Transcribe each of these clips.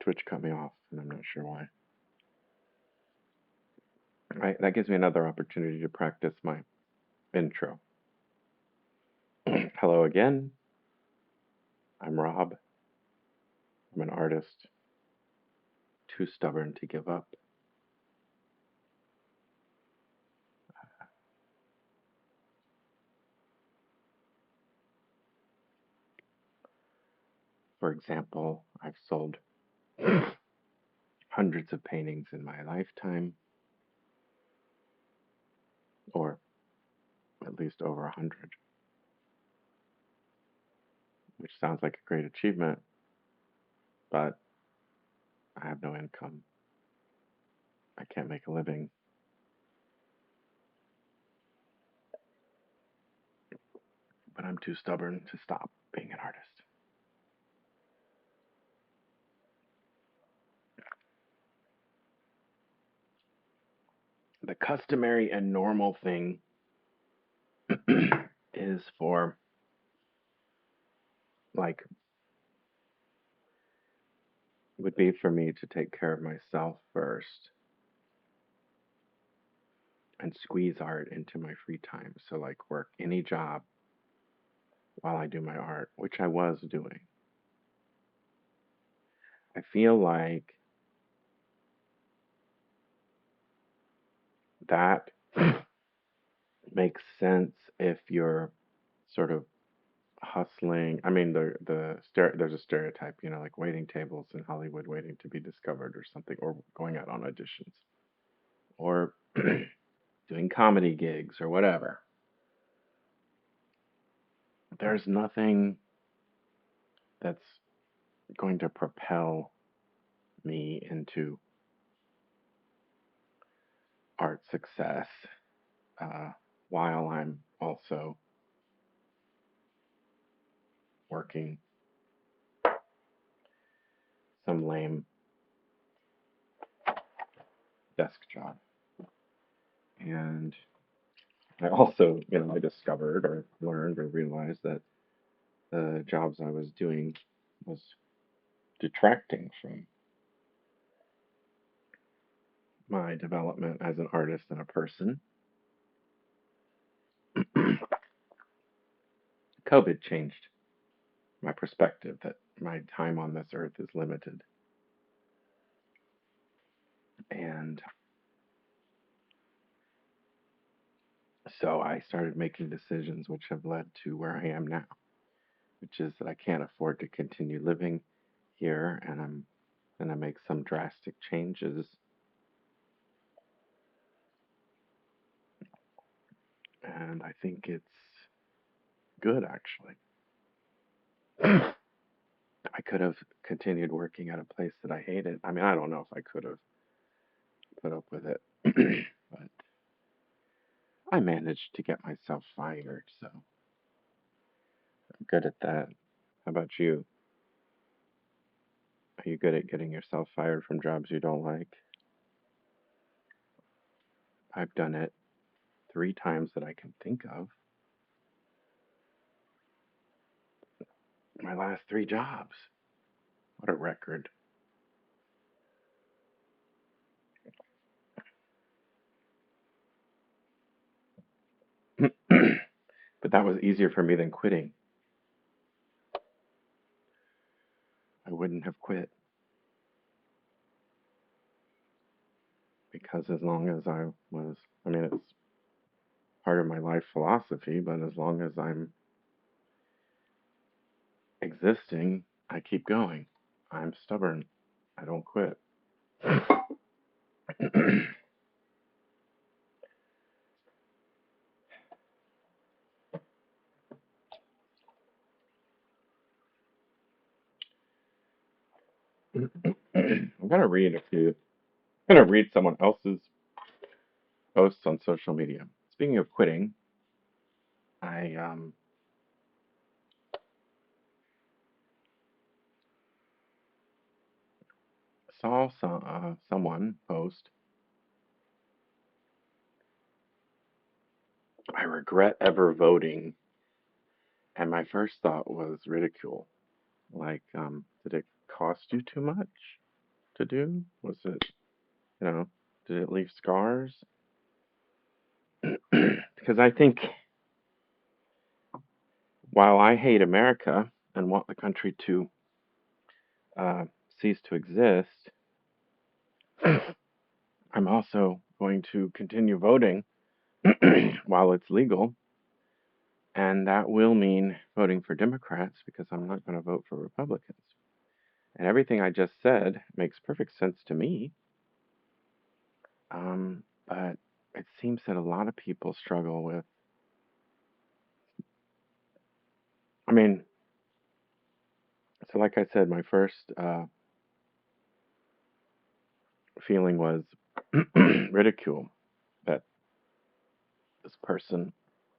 Twitch cut me off, and I'm not sure why. That gives me another opportunity to practice my intro. Hello again. I'm Rob. I'm an artist, too stubborn to give up. For example, I've sold hundreds of paintings in my lifetime, or at least over 100, which sounds like a great achievement, but I have no income. I can't make a living. But I'm too stubborn to stop being an artist. The customary and normal thing is for, like, would be for me to take care of myself first and squeeze art into my free time. So, like, work any job while I do my art, which I was doing. I feel like that makes sense if you're sort of hustling. I mean, there's a stereotype, like waiting tables in Hollywood, waiting to be discovered or something, or going out on auditions, or doing comedy gigs or whatever. There's nothing that's going to propel me into art success uh, while I'm also working some lame desk job. And I also, I discovered or learned or realized that the jobs I was doing was detracting from my development as an artist and a person. COVID changed my perspective that my time on this earth is limited. And so I started making decisions which have led to where I am now, which is that I can't afford to continue living here, and I'm going to make some drastic changes. And I think it's good, actually. I could have continued working at a place that I hated. I mean, I don't know if I could have put up with it, but I managed to get myself fired, so I'm good at that. How about you? Are you good at getting yourself fired from jobs you don't like? I've done it 3 times that I can think of. My last 3 jobs. What a record. But that was easier for me than quitting. I wouldn't have quit because as long as I mean, it's part of my life philosophy, but as long as I'm existing, I keep going. I'm stubborn. I don't quit. I'm gonna read a few. I'm gonna read someone else's posts on social media. Speaking of quitting, I saw someone post. I regret ever voting, and my first thought was ridicule. Like, did it cost you too much? to do? Was it, did it leave scars? Because I think while I hate America and want the country to uh, cease to exist, I'm also going to continue voting while it's legal. And that will mean voting for Democrats because I'm not going to vote for Republicans. And everything I just said makes perfect sense to me. But it seems that a lot of people struggle with, I mean, so like I said, my first feeling was ridicule that this person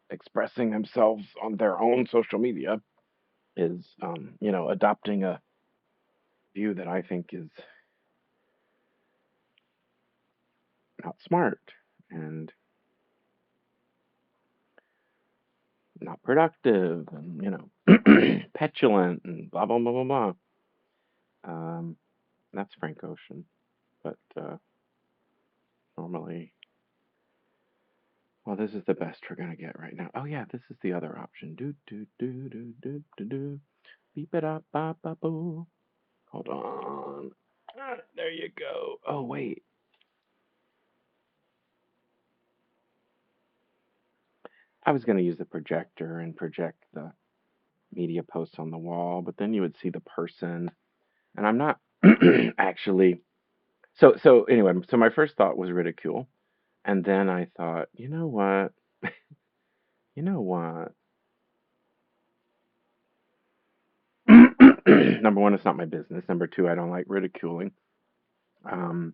expressing themselves on their own social media is, adopting a view that I think is not smart and not productive and, petulant and blah, blah, blah, blah, blah. Um, that's Frank Ocean. But normally, well, this is the best we're going to get right now. Oh, yeah, this is the other option. Do, do, do, do, do, do, do. Beep it up, bop, bop, boo. Hold on. There you go. Oh, wait. I was going to use the projector and project the media posts on the wall, but then you would see the person. And I'm not actually. So anyway, so my first thought was ridicule. And then I thought, you know what? You know what? Number one, it's not my business. Number two, I don't like ridiculing. Um,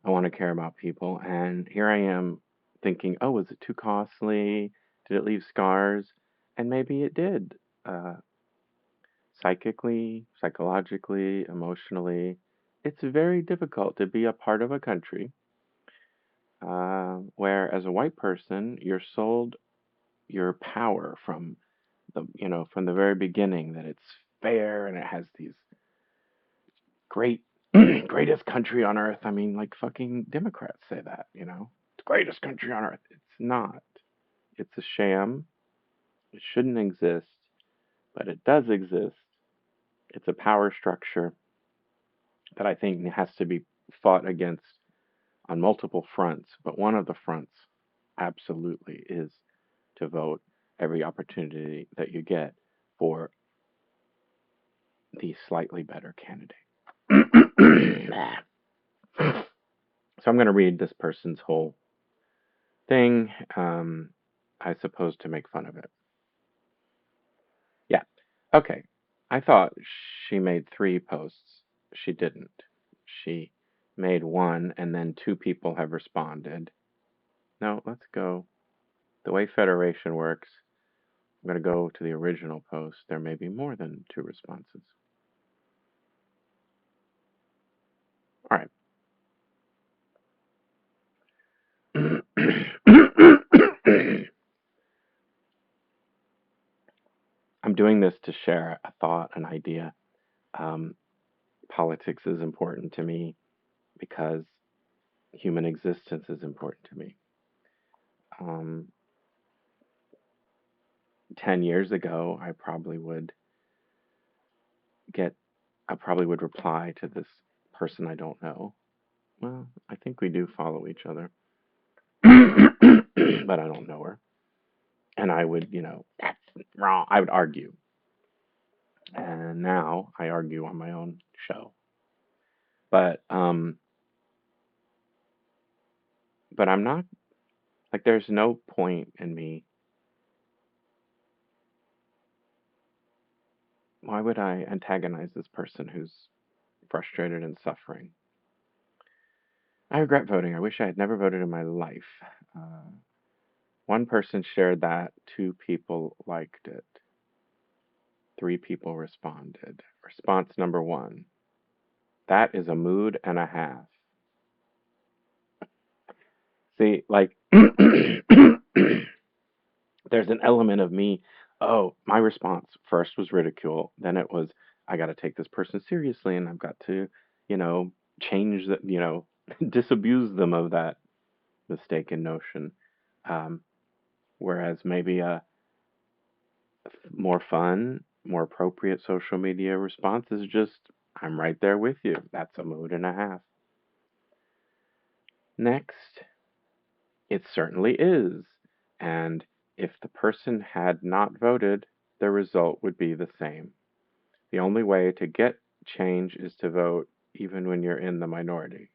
I want to care about people. And here I am thinking, oh, was it too costly? Did it leave scars? And maybe it did. Uh, Psychically, psychologically, emotionally. It's very difficult to be a part of a country where, as a white person, you're sold your power from from the very beginning that it's fair and it has these great greatest country on earth. I mean, like fucking Democrats say that, the greatest country on earth. It's not. It's a sham. It shouldn't exist, but it does exist. It's a power structure that I think has to be fought against on multiple fronts. But one of the fronts absolutely is to vote every opportunity that you get for the slightly better candidate. So I'm going to read this person's whole thing, I suppose, to make fun of it. Yeah. Okay. I thought she made 3 posts. She didn't. She made one, and then 2 people have responded. No, let's go. The way Federation works, I'm going to go to the original post. There may be more than 2 responses. All right. I'm doing this to share a thought, an idea. Um, Politics is important to me because human existence is important to me. Um, 10 years ago, get, I probably would reply to this person I don't know. Well, I think we do follow each other, but I don't know her. And I would, that's wrong. I would argue. And now I argue on my own show. But, um, but I'm not, like, there's no point in me. Why would I antagonize this person who's frustrated and suffering? I regret voting. I wish I had never voted in my life. One person shared that, 2 people liked it, 3 people responded. Response number one: that is a mood and a half. See, like, there's an element of me. Oh, my response first was ridicule. Then it was, I got to take this person seriously and I've got to, you know, change that, disabuse them of that mistaken notion. Um, Whereas maybe a more fun, more appropriate social media response is just, I'm right there with you. That's a mood and a half. Next, it certainly is. And if the person had not voted, the result would be the same. The only way to get change is to vote even when you're in the minority,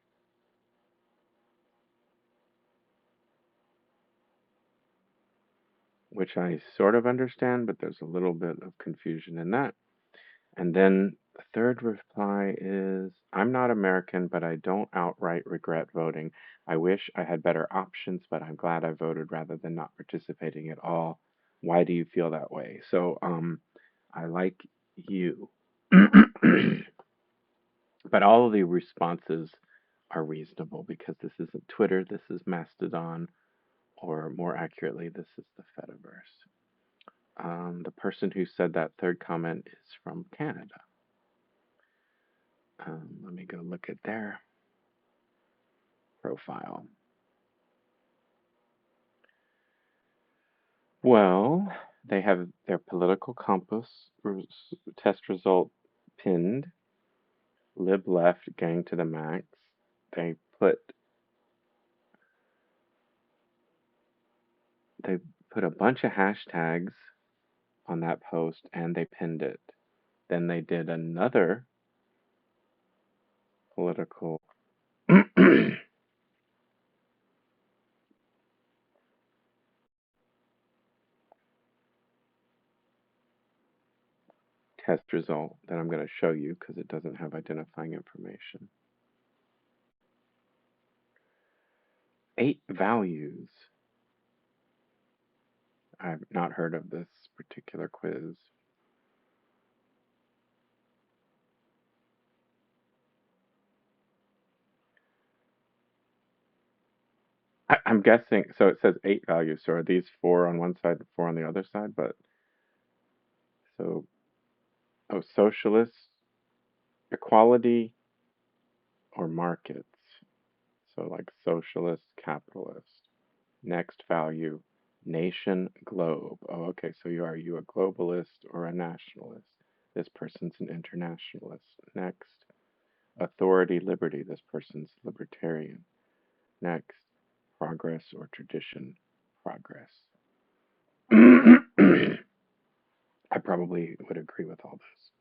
which I sort of understand, but there's a little bit of confusion in that. And then the third reply is, I'm not American, but I don't outright regret voting. I wish I had better options, but I'm glad I voted rather than not participating at all. Why do you feel that way? So, I like you. But all of the responses are reasonable because this isn't Twitter, this is Mastodon, or more accurately, this is the Fediverse. The person who said that third comment is from Canada. Let me go look at their profile. Well, they have their political compass test result pinned. Lib left gang to the max. They put they put a bunch of hashtags on that post and they pinned it. Then they did another political test result that I'm going to show you because it doesn't have identifying information. 8 values. I've not heard of this particular quiz. I'm guessing, so it says 8 values. So are these 4 on one side and 4 on the other side? But so, oh, socialist, equality, or markets. So like socialist, capitalist. Next value, nation, globe. Oh, okay. So are you a globalist or a nationalist? This person's an internationalist. Next, authority, liberty. This person's libertarian. Next, progress or tradition, progress. I probably would agree with all this,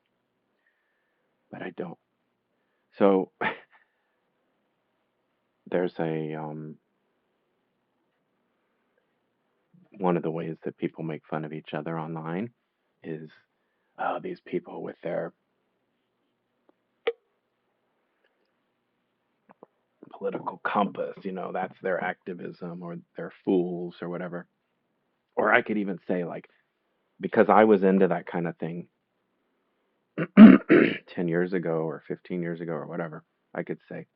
but I don't. So there's a one of the ways that people make fun of each other online is these people with their political compass. That's their activism or their fools or whatever. Or I could even say like because I was into that kind of thing 10 years ago or 15 years ago or whatever, I could say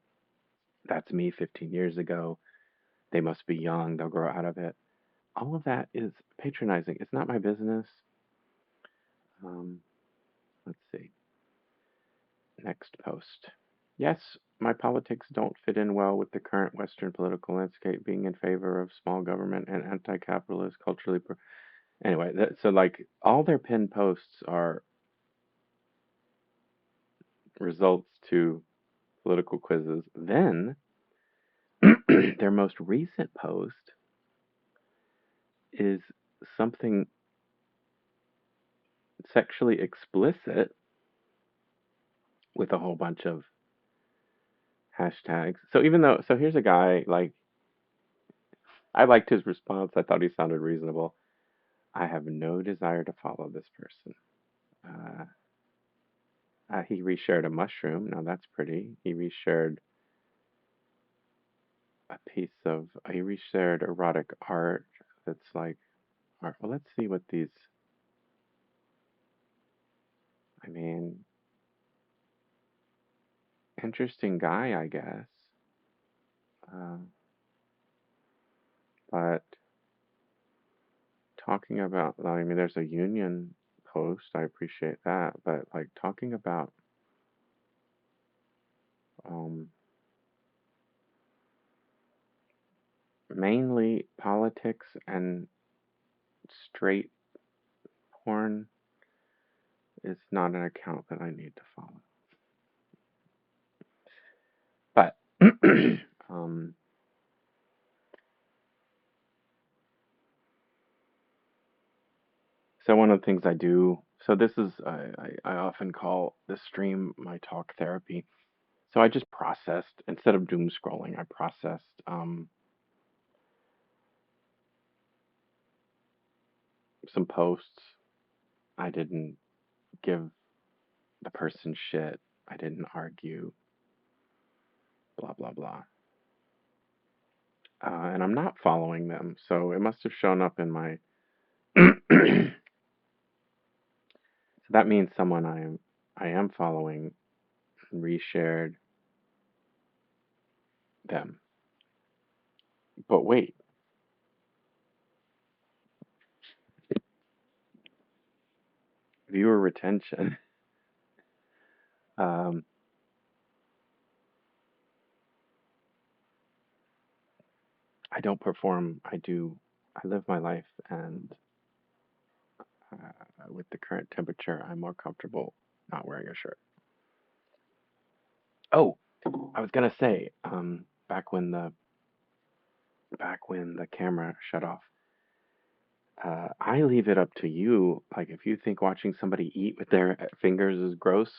that's me 15 years ago. They must be young. They'll grow out of it. All of that is patronizing. It's not my business. Um, let's see. Next post. Yes, my politics don't fit in well with the current Western political landscape, being in favor of small government and anti-capitalist, culturally. Anyway, so like all their pinned posts are results to political quizzes. Then their most recent post is something sexually explicit with a whole bunch of hashtags. So even though, so here's a guy, like, I liked his response. I thought he sounded reasonable. I have no desire to follow this person. Uh, he reshared a mushroom. Now that's pretty. He reshared a piece of, he reshared erotic art that's like art. Well, let's see what these, I mean, interesting guy, I guess. Uh, but talking about, I mean, there's a union post. I appreciate that. But like talking about mainly politics and straight porn is not an account that I need to follow. But um, so one of the things I do, so this is I often call this stream my talk therapy. So I just processed instead of doom scrolling. I processed some posts. I didn't give the person shit. I didn't argue. Blah blah blah. And I'm not following them, so it must have shown up in my. So that means someone I am following reshared them. But wait, viewer retention. Um, I don't perform. I do. I live my life, and with the current temperature, I'm more comfortable not wearing a shirt. Oh, I was gonna say, back when the camera shut off, I leave it up to you. Like, if you think watching somebody eat with their fingers is gross,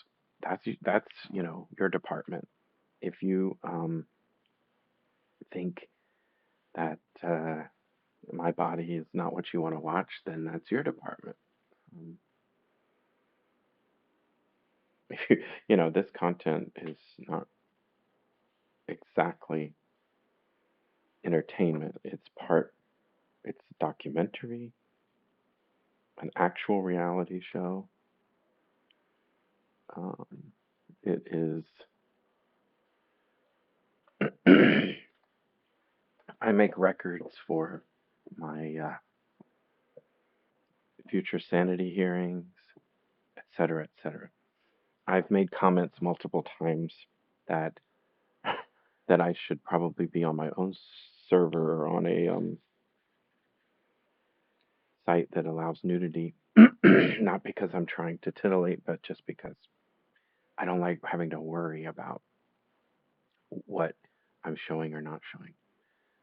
that's your department. If you think that my body is not what you want to watch, then that's your department. Um, this content is not exactly entertainment. It's a documentary, an actual reality show. Um, it is. I make records for my future sanity hearings, etc., etc. I've made comments multiple times that that I should probably be on my own server or on a site that allows nudity. Not because I'm trying to titillate, but just because I don't like having to worry about what I'm showing or not showing.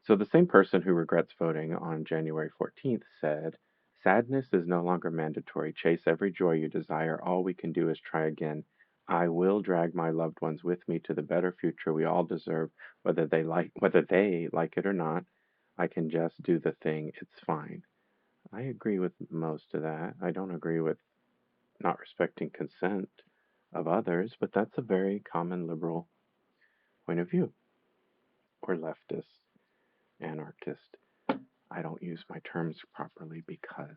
So the same person who regrets voting on January 14th said, sadness is no longer mandatory. Chase every joy you desire. All we can do is try again. I will drag my loved ones with me to the better future we all deserve, whether they like it or not. I can just do the thing. It's fine. I agree with most of that. I don't agree with not respecting consent of others, but that's a very common liberal point of view, or leftist, anarchist. I don't use my terms properly because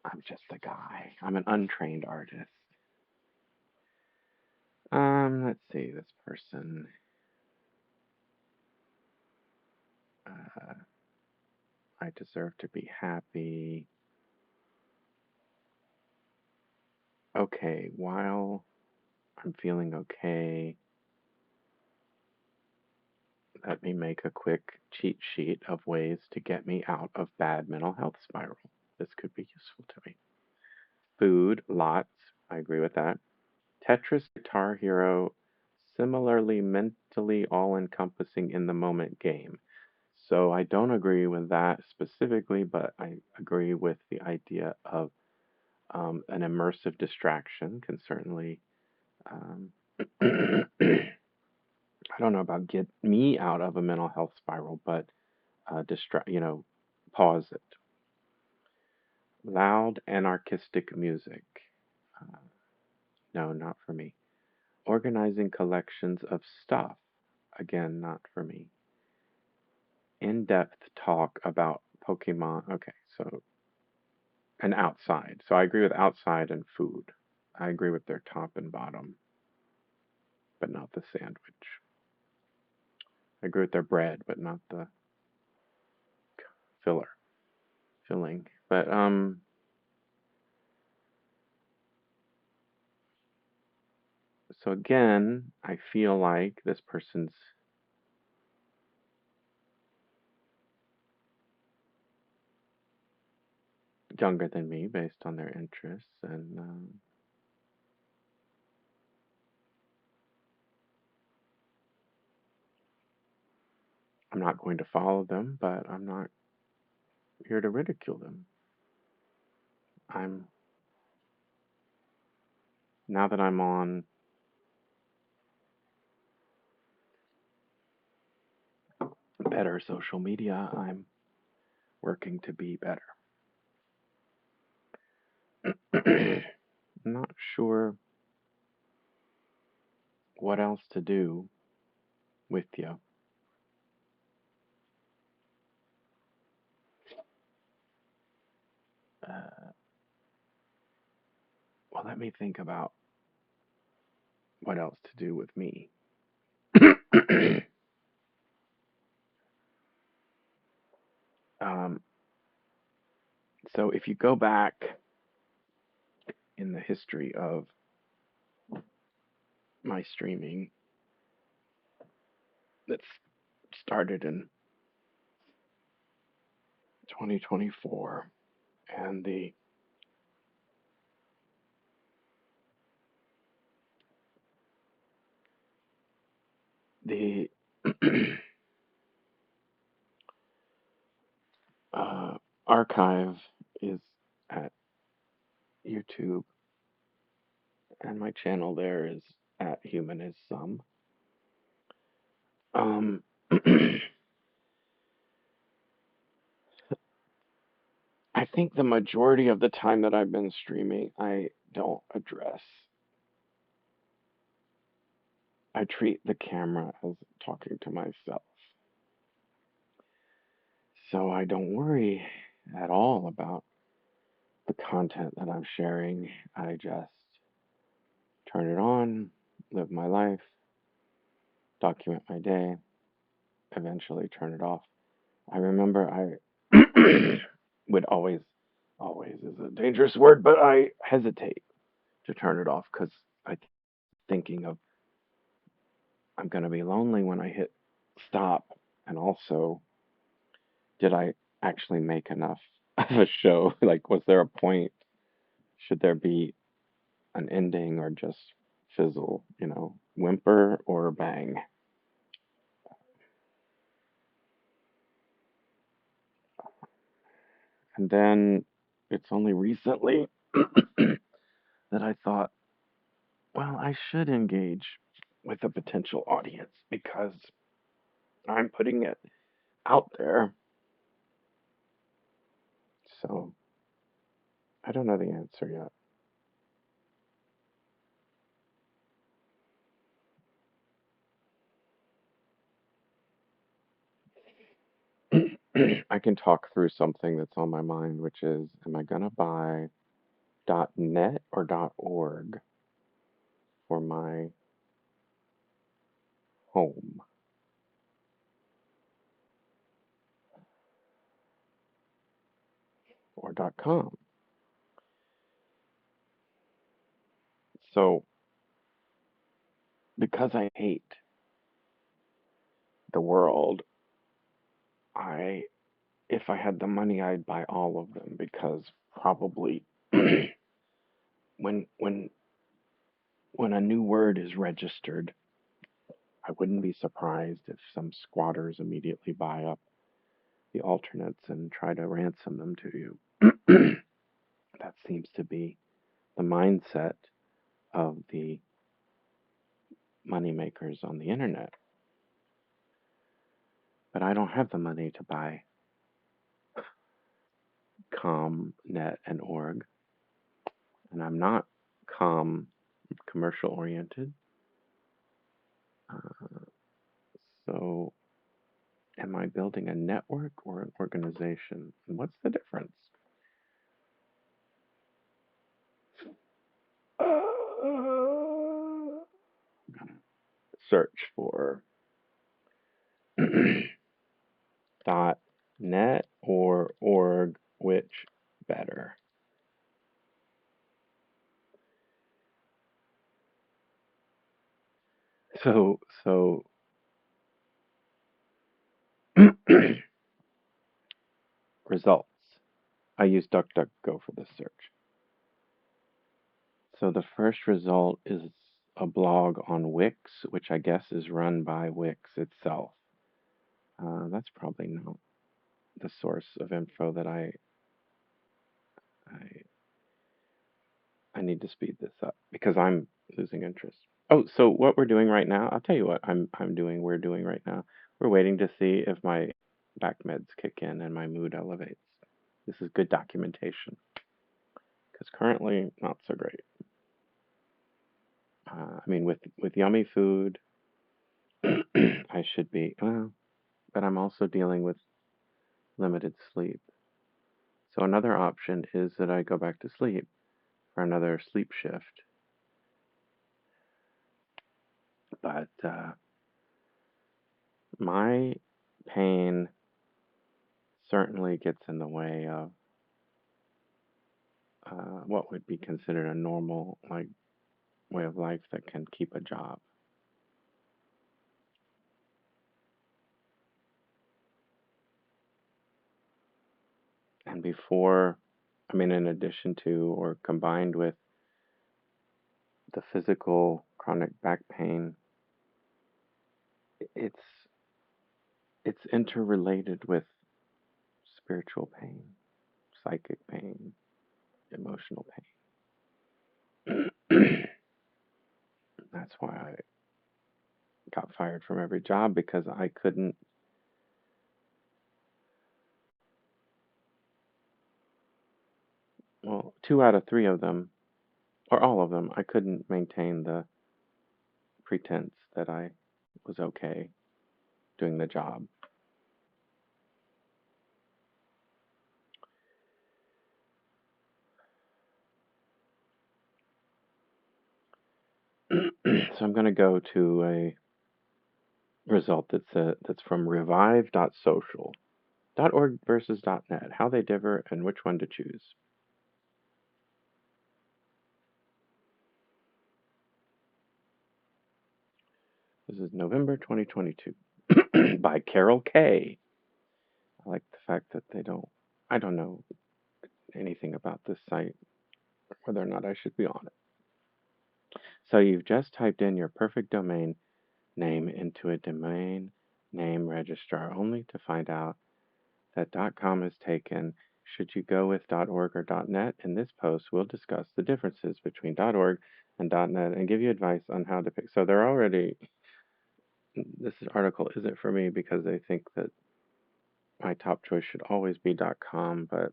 I'm just a guy. I'm an untrained artist. Let's see, this person. Uh, I deserve to be happy. Okay, while I'm feeling okay, let me make a quick cheat sheet of ways to get me out of bad mental health spiral. This could be useful to me. Food, lots. I agree with that. Tetris Guitar Hero, similarly mentally all encompassing in the moment game. So I don't agree with that specifically, but I agree with the idea of an immersive distraction can certainly, um, I don't know about get me out of a mental health spiral, but pause it. Loud anarchistic music. Uh, no, not for me. Organizing collections of stuff. Again, not for me. In-depth talk about Pokemon. Okay, so and outside. So I agree with outside and food. I agree with their top and bottom, but not the sandwich. I agree with their bread, but not the filler, filling. But so again, I feel like this person's younger than me based on their interests, and I'm not going to follow them, but I'm not here to ridicule them. I'm Now that I'm on better social media, I'm working to be better. I'm not sure what else to do with you. Uh, well, let me think about what else to do with me. um, so, if you go back in the history of my streaming that started in 2024, and the uh, archive is at YouTube, and my channel there is at Human is Some. Um, I think the majority of the time that I've been streaming, I don't address. I treat the camera as talking to myself. So I don't worry at all about the content that I'm sharing. I just turn it on, live my life, document my day, eventually turn it off. I remember I would always is a dangerous word, but I hesitate to turn it off because I'm thinking of I'm going to be lonely when I hit stop. And also, did I actually make enough of a show? Like, was there a point? Should there be an ending or just fizzle, whimper or bang? And then it's only recently that I thought, well, I should engage with a potential audience because I'm putting it out there. So I don't know the answer yet. I can talk through something that's on my mind, which is, am I going to buy .net or .org for my home, or .com? So because I hate the world, I if I had the money, I'd buy all of them because probably when when when a new word is registered, I wouldn't be surprised if some squatters immediately buy up the alternates and try to ransom them to you. That seems to be the mindset of the money makers on the internet. But I don't have the money to buy com, net, and org, and I'm not commercial oriented. Uh, so, am I building a network or an organization? And what's the difference? I'm gonna search for .net or org, which better? So results. I use DuckDuckGo for this search. So the first result is a blog on Wix, which I guess is run by Wix itself. That's probably not the source of info that I I need to speed this up because I'm losing interest. Oh, so what we're doing right now, I'll tell you what we're doing right now. We're waiting to see if my back meds kick in and my mood elevates. This is good documentation because currently not so great. I mean, with yummy food, I should be well, but I'm also dealing with limited sleep. So another option is that I go back to sleep for another sleep shift. But my pain certainly gets in the way of what would be considered a normal like way of life that can keep a job. And before, I mean, in addition to or combined with the physical chronic back pain, it's it's interrelated with spiritual pain, psychic pain, emotional pain. That's why I got fired from every job because I couldn't, well, two out of three of them, or all of them, I couldn't maintain the pretense that I was okay doing the job. So I'm going to go to a result that's from revive.social. .org versus .net, how they differ and which one to choose. This is November 2022 by Carol K. I like the fact that I don't know anything about this site, whether or not I should be on it. So you've just typed in your perfect domain name into a domain name registrar only to find out that .com is taken. Should you go with .org or .net? In this post, we'll discuss the differences between .org and .net and give you advice on how to pick. So they're already, this article isn't for me because they think that my top choice should always be .com, but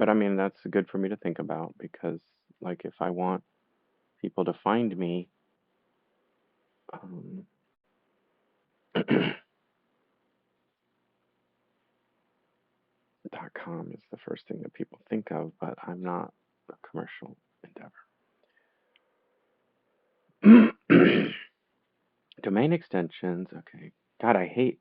I mean, that's good for me to think about because, like, if I want people to find me, um, .com is the first thing that people think of, but I'm not a commercial endeavor. Domain extensions, okay. God, I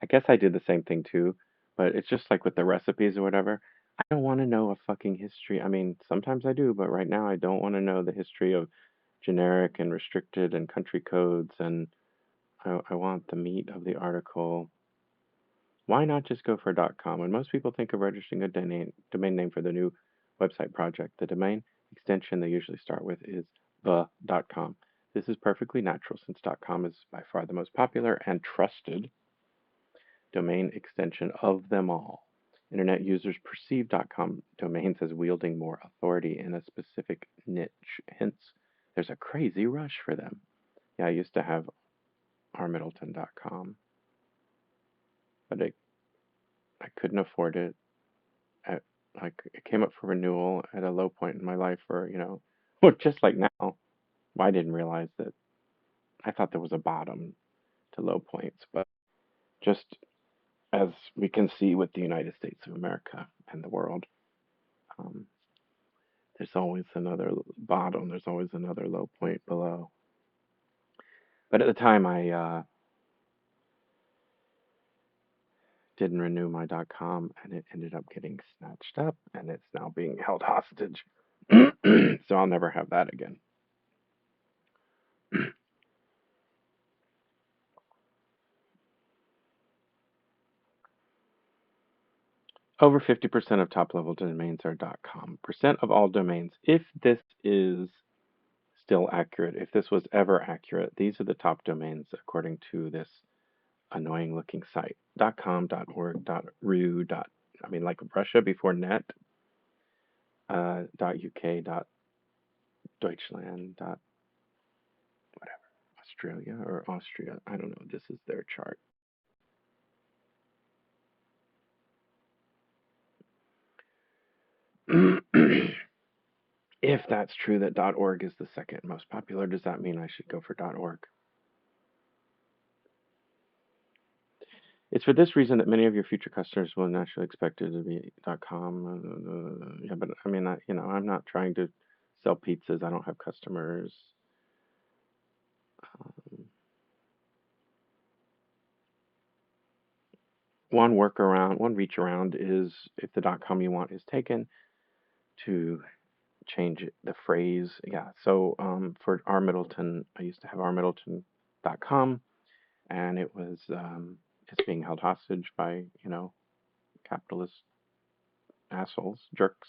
guess I did the same thing too, but it's just like with the recipes or whatever. I don't want to know a fucking history. I mean, sometimes I do, but right now I don't want to know the history of generic and restricted and country codes, and I want the meat of the article. Why not just go for .com? When most people think of registering a domain name for the new website project, the domain extension they usually start with is the .com. This is perfectly natural since .com is by far the most popular and trusted domain extension of them all. Internet users perceive .com domains as wielding more authority in a specific niche. Hence, there's a crazy rush for them. Yeah, I used to have rmiddleton.com, but I couldn't afford it. At, like, it came up for renewal at a low point in my life where, well, just like now, I didn't realize that I thought there was a bottom to low points, but just as we can see with the United States of America and the world, um, there's always another bottom, there's always another low point below. But at the time, I didn't renew my .com, and it ended up getting snatched up, and it's now being held hostage. So I'll never have that again. Over 50% of top-level domains are .com. Percent of all domains. If this is still accurate, if this was ever accurate, these are the top domains according to this annoying-looking site. .com, .org, .ru, I mean, like Russia before net, .uk, .deutschland, whatever, Australia or Austria. I don't know. This is their chart. If that's true that .org is the second most popular, does that mean I should go for .org? It's for this reason that many of your future customers will naturally expect it to be .com. Yeah, but I mean, I'm not trying to sell pizzas. I don't have customers. Um, one workaround, one reach around is if the .com you want is taken, to change the phrase. Yeah. So for R Middleton, I used to have rmiddleton.com, and it's being held hostage by capitalist assholes, jerks.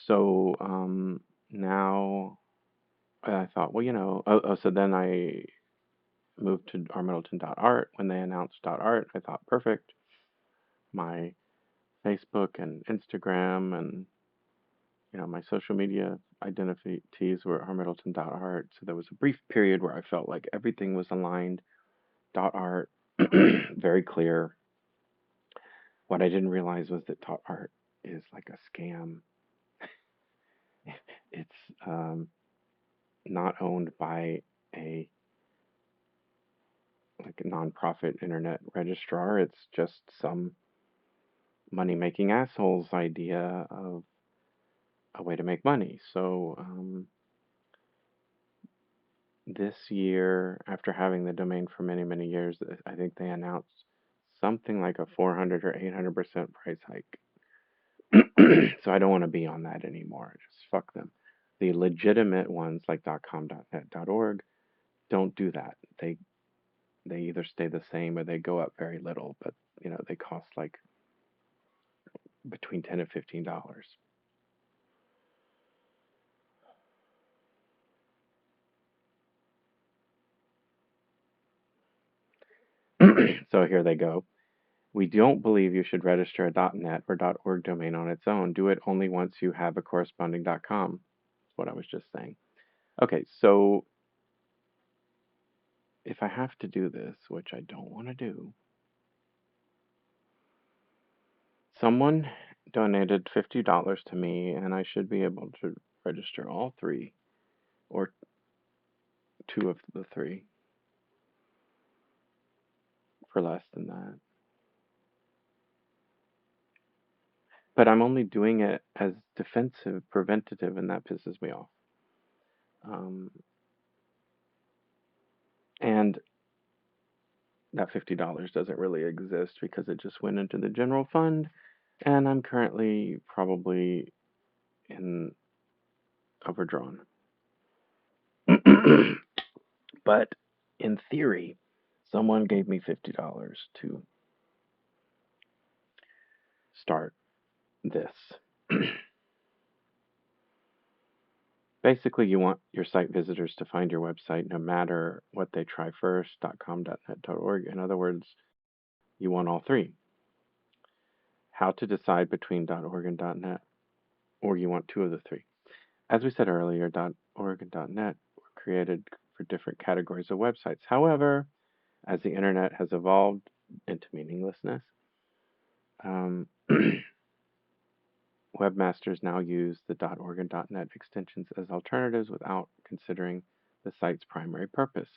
So now I thought, well, so then I moved to rmiddleton.art. When they announced .art, I thought, perfect. My Facebook and Instagram and my social media identities were rmiddleton.art. So there was a brief period where I felt like everything was aligned. .art, very clear. What I didn't realize was that .art is like a scam. It's not owned by a nonprofit internet registrar. It's just some money-making asshole's idea of a way to make money. So this year, after having the domain for many, many years, I think they announced something like a 400 or 800% price hike. So I don't want to be on that anymore. Just fuck them. The legitimate ones like .com, .net, .org don't do that. They either stay the same or they go up very little, but they cost like between $10 and $15. So here they go. We don't believe you should register a .net or .org domain on its own. Do it only once you have a corresponding .com. That's what I was just saying. Okay, so if I have to do this, which I don't want to do, someone donated $50 to me, and I should be able to register all three, or two of the three, for less than that. But I'm only doing it as defensive, preventative, and that pisses me off. Um, and that $50 doesn't really exist because it just went into the general fund, and I'm currently probably in overdrawn. But in theory, someone gave me $50 to start this. Basically, you want your site visitors to find your website no matter what they try first, .com, .net, .org. In other words, you want all three. How to decide between .org and .net, or you want two of the three. As we said earlier, .org and .net were created for different categories of websites. However, as the internet has evolved into meaninglessness, webmasters now use the .org and .net extensions as alternatives without considering the site's primary purpose.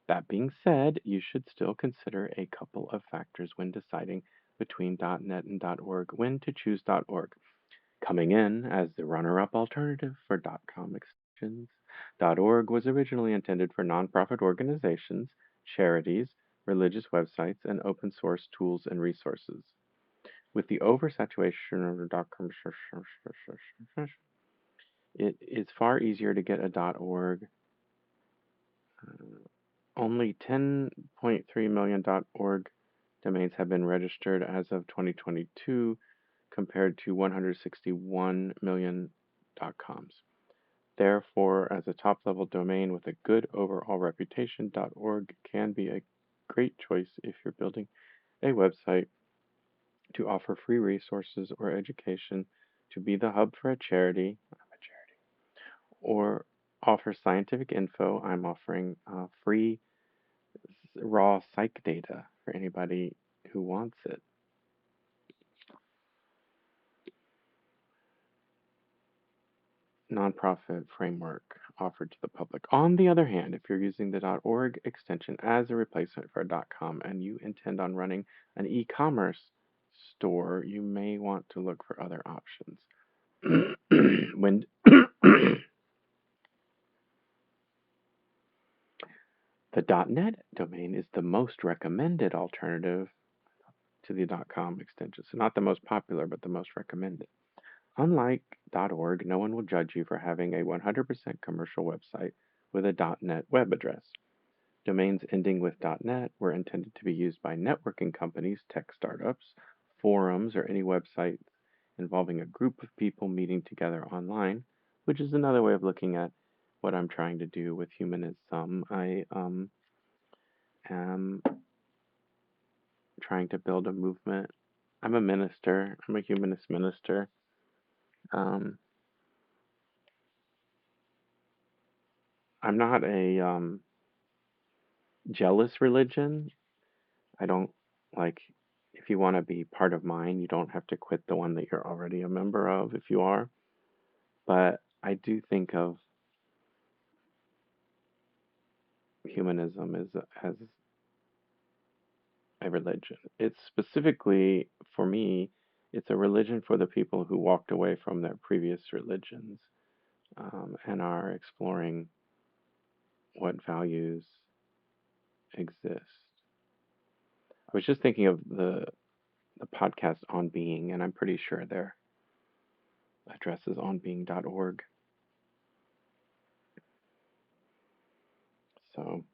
That being said, you should still consider a couple of factors when deciding between .net and .org when to choose .org. Coming in as the runner-up alternative for .com extensions, .org was originally intended for nonprofit organizations, charities, religious websites, and open source tools and resources. With the oversaturation of the .com, it is far easier to get a .org. Only 10.3 million .org domains have been registered as of 2022, compared to 161 million .coms. Therefore, as a top-level domain with a good overall reputation, .org can be a great choice if you're building a website to offer free resources or education, to be the hub for a charity, or offer scientific info. I'm offering free raw psych data for anybody who wants it. Nonprofit framework offered to the public. On the other hand, if you're using the .org extension as a replacement for a .com and you intend on running an e-commerce store, you may want to look for other options. when the .net domain is the most recommended alternative to the .com extension. So not the most popular, but the most recommended. Unlike .org, no one will judge you for having a 100% commercial website with a .net web address. Domains ending with .net were intended to be used by networking companies, tech startups, forums, or any websites involving a group of people meeting together online, which is another way of looking at what I'm trying to do with humanism. I am trying to build a movement. I'm a minister. I'm a humanist minister. Um, I'm not a jealous religion. I don't like, if you want to be part of mine, you don't have to quit the one that you're already a member of if you are. But I do think of humanism as a religion. It's specifically, for me, it's a religion for the people who walked away from their previous religions and are exploring what values exist. I was just thinking of the podcast On Being, and I'm pretty sure their address is onbeing.org. So,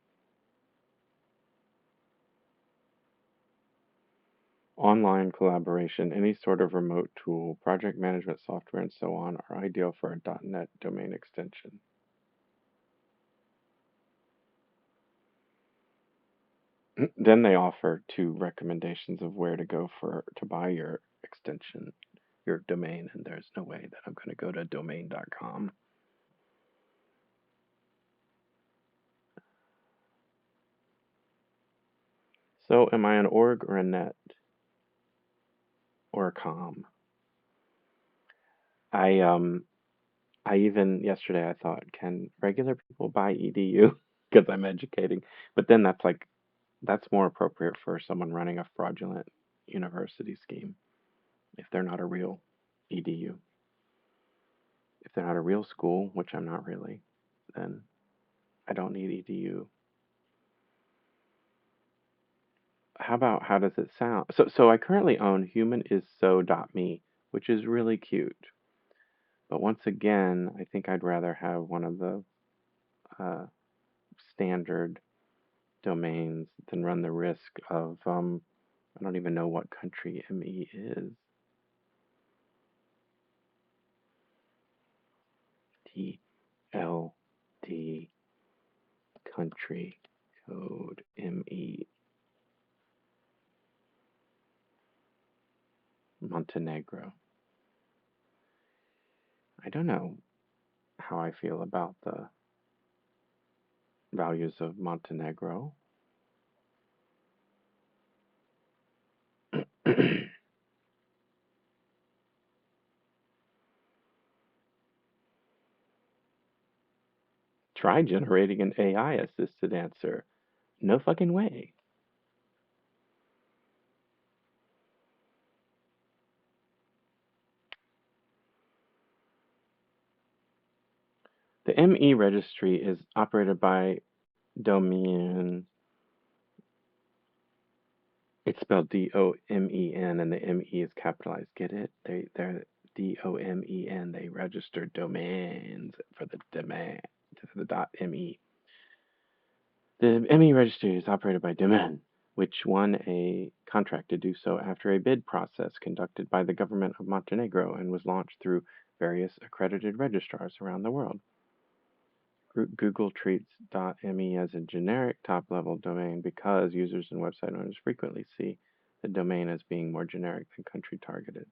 online collaboration, any sort of remote tool, project management software, and so on are ideal for a .NET domain extension. Then they offer two recommendations of where to go to buy your extension, your domain, and there's no way that I'm going to go to domain.com. So, am I an org or a net or a com? I I even yesterday I thought, can regular people buy edu? Because I'm educating, but then that's more appropriate for someone running a fraudulent university scheme if they're not a real edu. If they're not a real school, which I'm not really, then I don't need edu. How does it sound? So I currently own humanisso.me, which is really cute. But once again, I think I'd rather have one of the uh, standard domains than run the risk of I don't even know what country ME is. TLD country code ME Montenegro. I don't know how I feel about the values of Montenegro. Try generating an AI assisted answer. No fucking way. The ME registry is operated by Domain. It's spelled DOMEN, and the ME is capitalized. Get it? They're DOMEN. They register domains for the domain for the .me. The ME registry is operated by Domain, which won a contract to do so after a bid process conducted by the government of Montenegro and was launched through various accredited registrars around the world. Google treats .me as a generic top-level domain because users and website owners frequently see the domain as being more generic than country-targeted.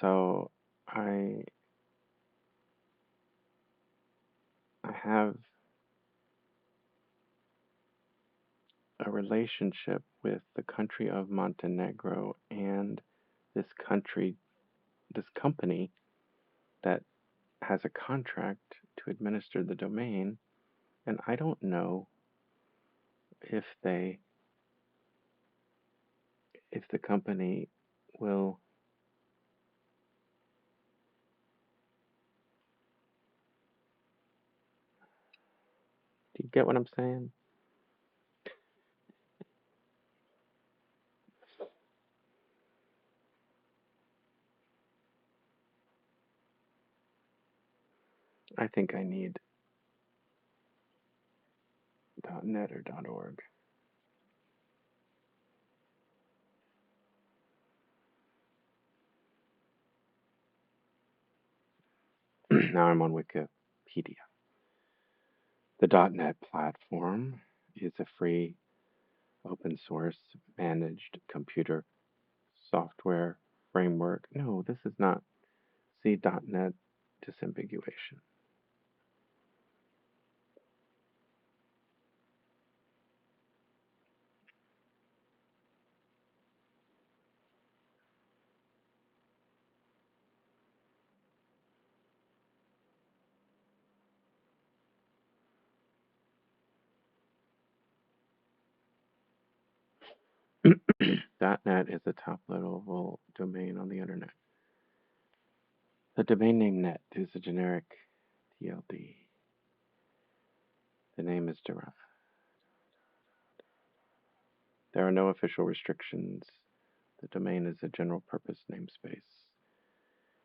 So I have a relationship with the country of Montenegro and this company that has a contract to administer the domain, and I don't know if the company will. Do you get what I'm saying? I think I need .net or .org. Now I'm on Wikipedia. The .net platform is a free, open source, managed computer software framework. No, this is not. See .net disambiguation. .net is a top-level domain on the internet. The domain name net is a generic TLD. The name is derived. There are no official restrictions. The domain is a general-purpose namespace.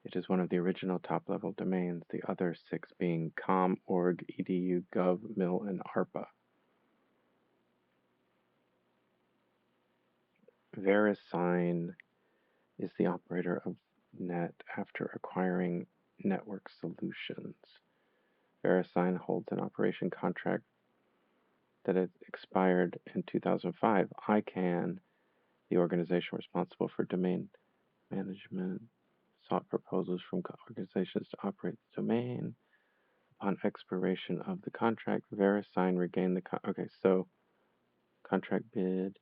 It is one of the original top-level domains, the other 6 being com, org, edu, gov, mil, and ARPA. VeriSign is the operator of .net after acquiring Network Solutions. VeriSign holds an operation contract that had expired in 2005. ICANN, the organization responsible for domain management, sought proposals from organizations to operate the domain. Upon expiration of the contract, VeriSign regained the contract bid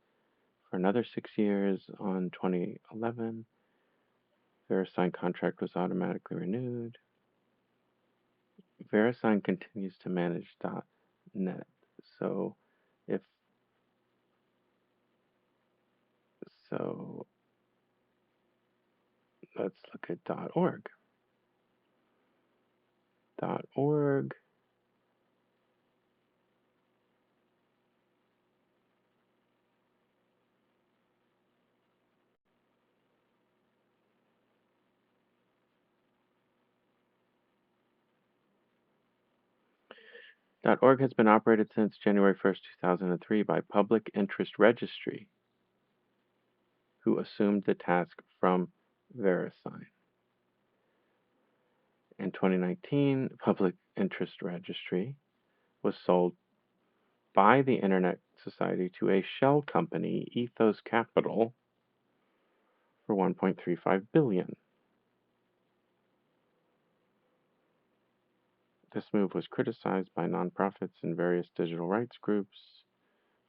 for another 6 years. On 2011, VeriSign contract was automatically renewed. VeriSign continues to manage .net. So if so, let's look at .org. .org .org has been operated since January 1st, 2003 by Public Interest Registry, who assumed the task from VeriSign. In 2019, Public Interest Registry was sold by the Internet Society to a shell company, Ethos Capital, for $1.35 billion. This move was criticized by nonprofits and various digital rights groups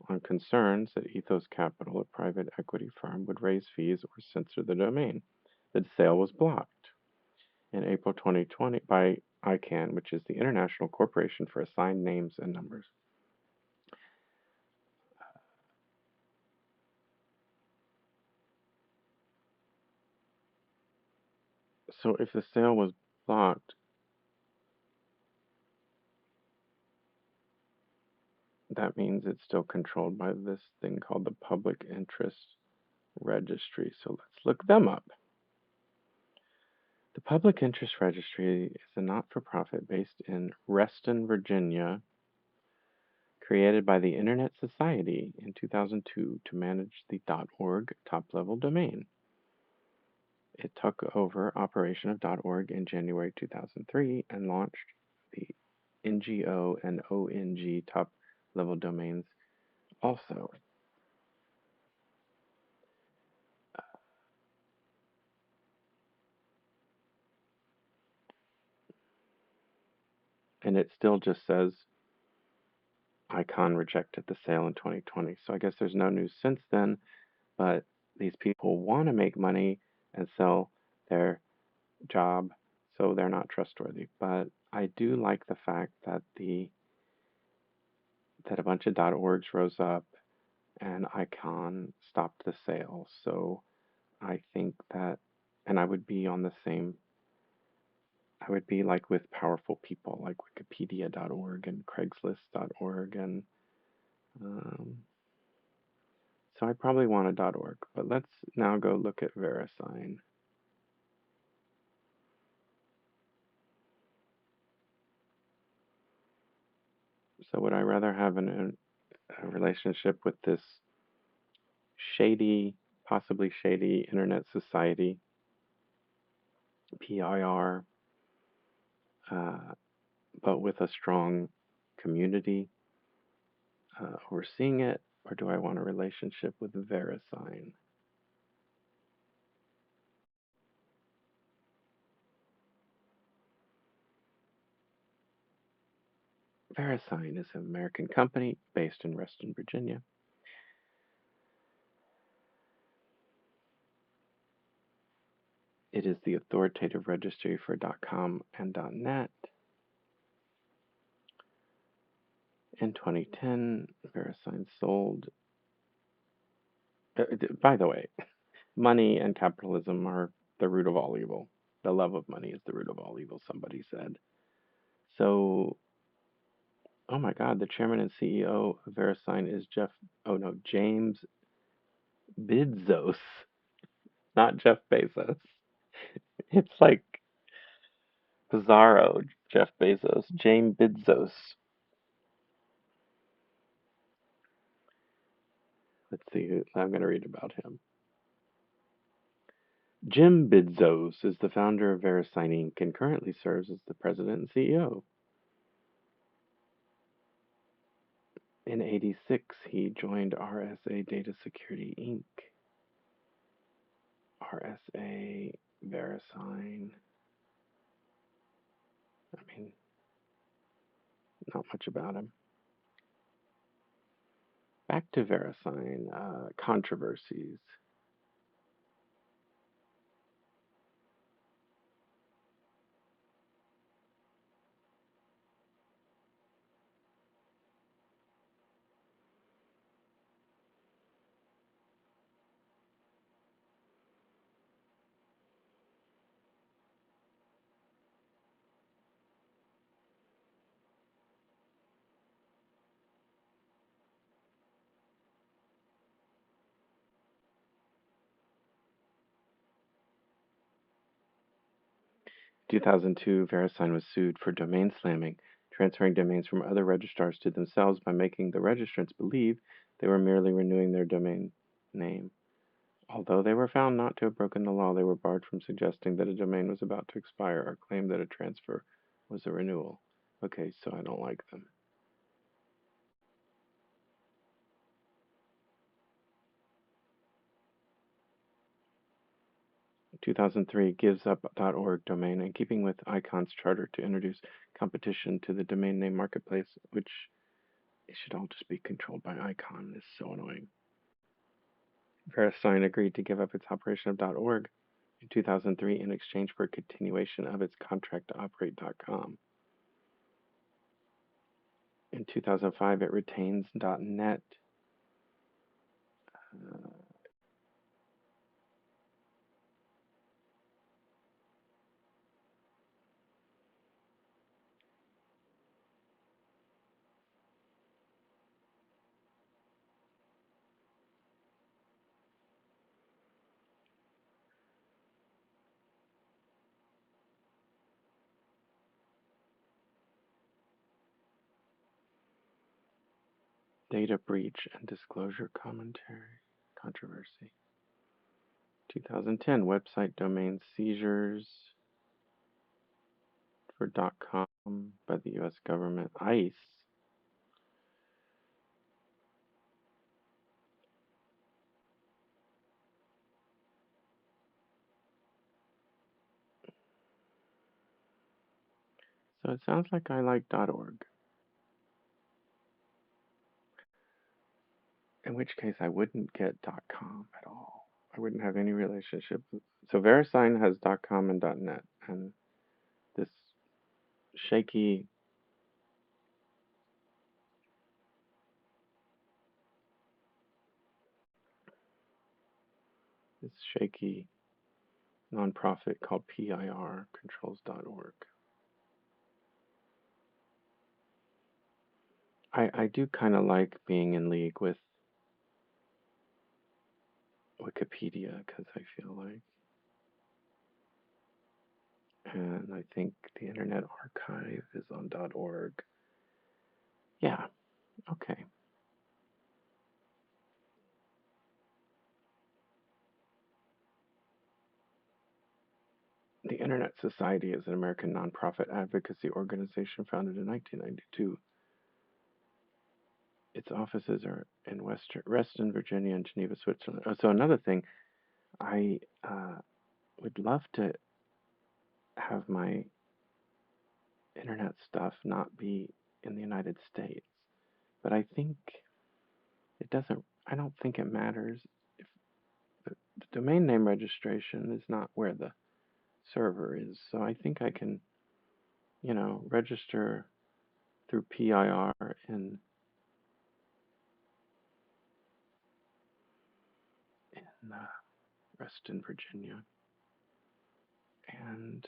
on concerns that Ethos Capital, a private equity firm, would raise fees or censor the domain. The sale was blocked in April 2020 by ICANN, which is the International Corporation for Assigned Names and Numbers. So if the sale was blocked, that means it's still controlled by this thing called the Public Interest Registry. So let's look them up. The Public Interest Registry is a not-for-profit based in Reston, Virginia, Created by the Internet Society in 2002 to manage the .org top-level domain. It took over operation of .org in January 2003 and launched the NGO and ONG top-level domains also. And it still just says Icon rejected the sale in 2020. So I guess there's no news since then, but these people want to make money and sell their job, so they're not trustworthy. But I do like the fact that a bunch of .orgs rose up and Icon stopped the sale. So I think that, and I would be on the same, I would be like with powerful people like Wikipedia.org and Craigslist.org, and um, so I probably want a .org. But let's now go look at VeriSign. So would I rather have a relationship with this shady, possibly shady Internet Society, PIR, but with a strong community overseeing it, or do I want a relationship with VeriSign? VeriSign is an American company based in Reston, Virginia. It is the authoritative registry for .com and .net. In 2010, VeriSign sold. By the way, money and capitalism are the root of all evil. The love of money is the root of all evil, somebody said. So, oh my God, the chairman and CEO of VeriSign is James Bidzos, not Jeff Bezos. It's like bizarro, Jeff Bezos, James Bidzos. Let's see, I'm going to read about him. Jim Bidzos is the founder of VeriSign Inc. and currently serves as the president and CEO. In '86, he joined RSA Data Security Inc. RSA, VeriSign. I mean, not much about him. Back to VeriSign, controversies. 2002, VeriSign was sued for domain slamming, transferring domains from other registrars to themselves by making the registrants believe they were merely renewing their domain name. Although they were found not to have broken the law, they were barred from suggesting that a domain was about to expire or claim that a transfer was a renewal. Okay, so I don't like them. 2003 gives up .org domain in keeping with Icon's charter to introduce competition to the domain name marketplace, which it should all just be controlled by Icon. It's so annoying. VeriSign agreed to give up its operation of .org in 2003 in exchange for a continuation of its contract to operate .com. In 2005, it retains .net. Uh, Data breach and disclosure commentary controversy. 2010 website domain seizures for .com by the U.S. government. ICE. So it sounds like I like .org. In which case I wouldn't get .com at all. I wouldn't have any relationship. So VeriSign has .com and .net, and this shaky nonprofit called PIR controls .org. I do kind of like being in league with Wikipedia because I feel like, and I think the Internet Archive is on .org. Yeah, okay. The Internet Society is an American nonprofit advocacy organization founded in 1992. Its offices are in Reston, Virginia, and Geneva, Switzerland. Oh, so another thing, I would love to have my internet stuff not be in the United States, but I think it doesn't. I don't think it matters if the domain name registration is not where the server is. So I think I can, register through PIR in Reston, Virginia, and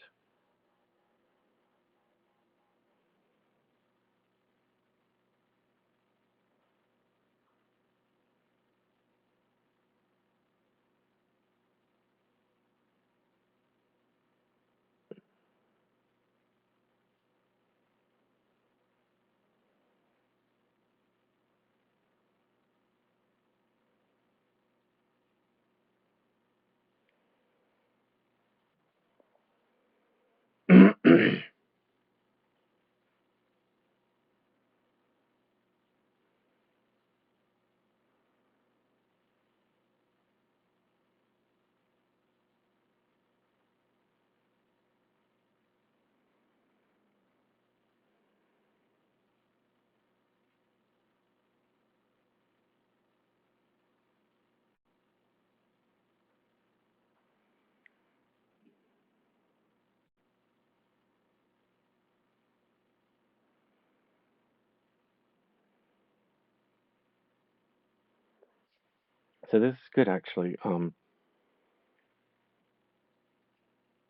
so this is good actually.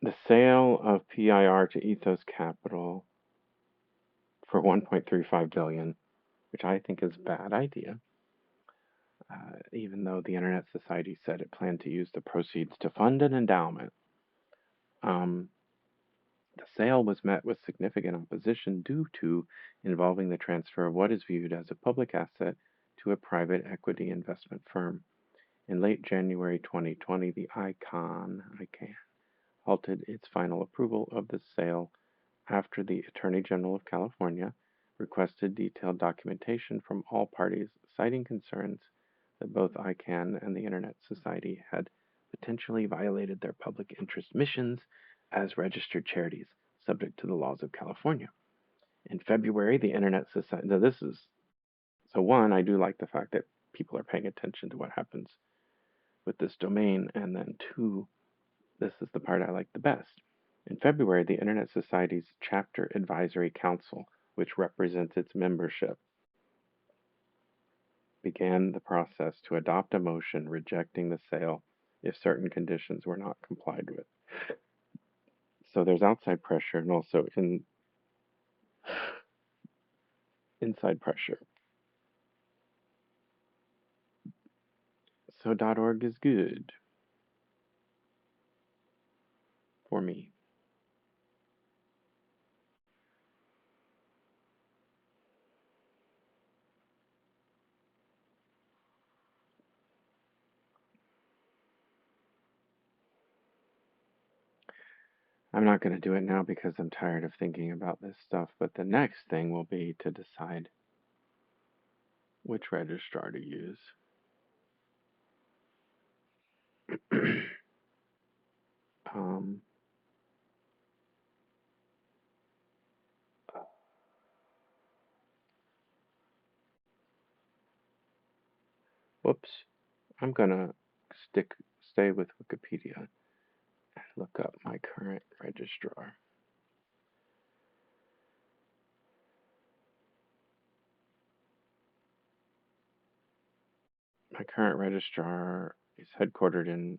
The sale of PIR to Ethos Capital for 1.35 billion, which I think is a bad idea. Even though the Internet Society said it planned to use the proceeds to fund an endowment. Um, the sale was met with significant opposition due to involving the transfer of what is viewed as a public asset to a private equity investment firm. In late January 2020, the ICANN halted its final approval of the sale after the Attorney General of California requested detailed documentation from all parties, citing concerns that both ICANN and the Internet Society had potentially violated their public interest missions as registered charities, subject to the laws of California. In February, the Internet Society. Now, this is so one. I do like the fact that people are paying attention to what happens with this domain, and then two, this is the part I like the best. In February, the Internet Society's Chapter Advisory Council, which represents its membership, began the process to adopt a motion rejecting the sale if certain conditions were not complied with. So there's outside pressure and also inside pressure. So .org is good for me. I'm not going to do it now because I'm tired of thinking about this stuff, but the next thing will be to decide which registrar to use. um, whoops. I'm going to stay with Wikipedia and look up my current registrar. My current registrar is headquartered in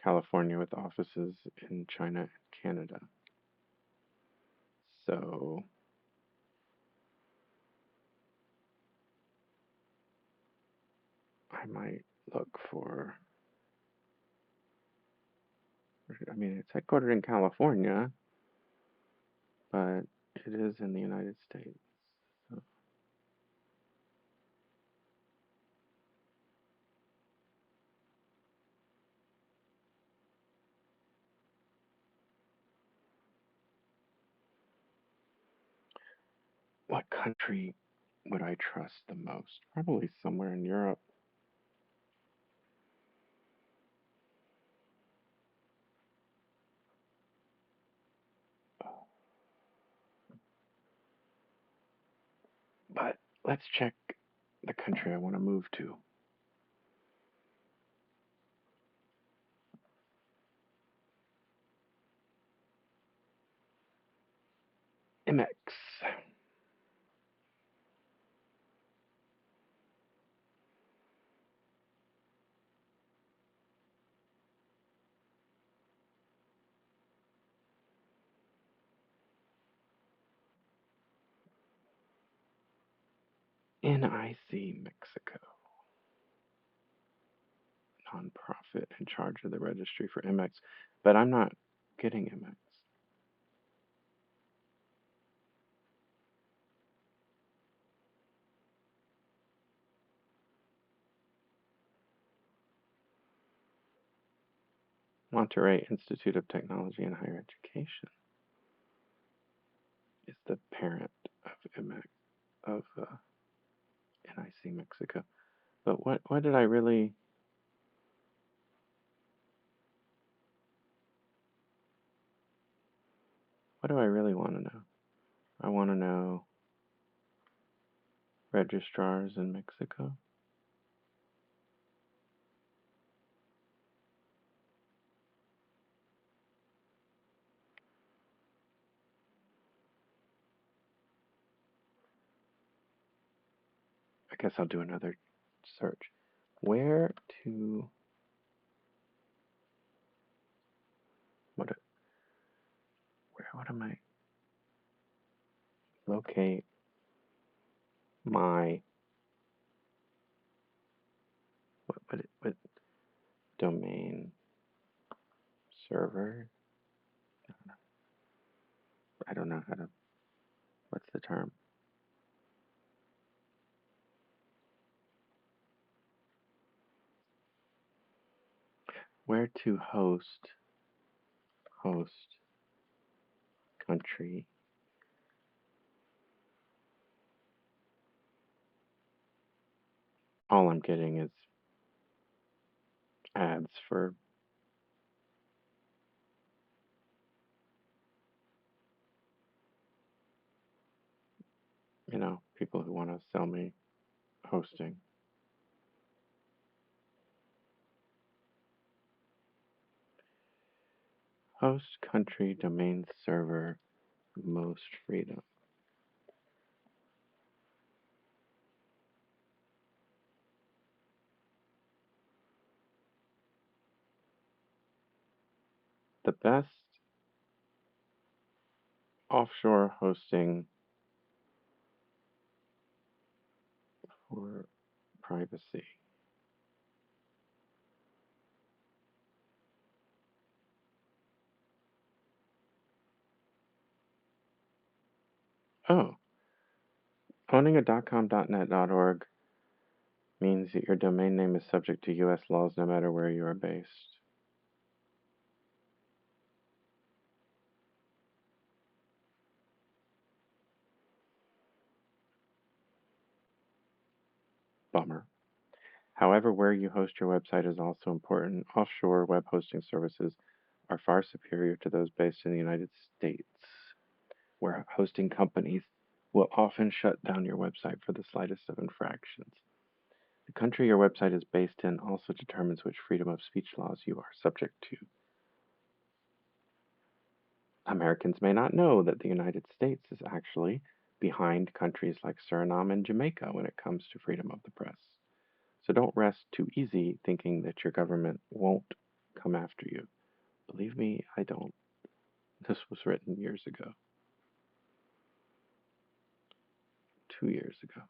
California with offices in China and Canada. So I might look for, I mean, it's headquartered in California, but it is in the United States. So what country would I trust the most? Probably somewhere in Europe. But let's check the country I want to move to. Imex. NIC Mexico. Nonprofit in charge of the registry for Imex. But I'm not getting Imex. Monterrey Institute of Technology and Higher Education is the parent of Imex, of NIC Mexico. But what did I really? What do I really want to know? I want to know registrars in Mexico. I guess I'll do another search. Where to? What? Where? What am I? Locate my what domain server? I don't know how to. What's the term? Where to host country. All I'm getting is ads for people who want to sell me hosting. Host country domain server most freedom. The best offshore hosting for privacy. Oh, owning a .com.net.org means that your domain name is subject to US laws no matter where you are based. Bummer. However, where you host your website is also important. Offshore web hosting services are far superior to those based in the United States, where hosting companies will often shut down your website for the slightest of infractions. The country your website is based in also determines which freedom of speech laws you are subject to. Americans may not know that the United States is actually behind countries like Suriname and Jamaica when it comes to freedom of the press. So don't rest too easy thinking that your government won't come after you. Believe me, I don't. This was written years ago, 2 years ago.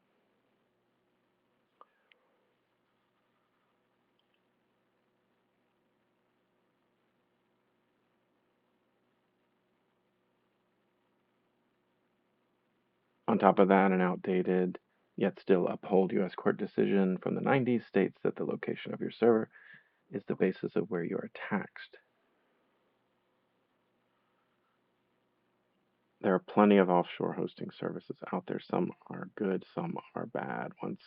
On top of that, an outdated yet still upheld U.S. court decision from the 90s states that the location of your server is the basis of where you are taxed. There are plenty of offshore hosting services out there. Some are good, some are bad. Once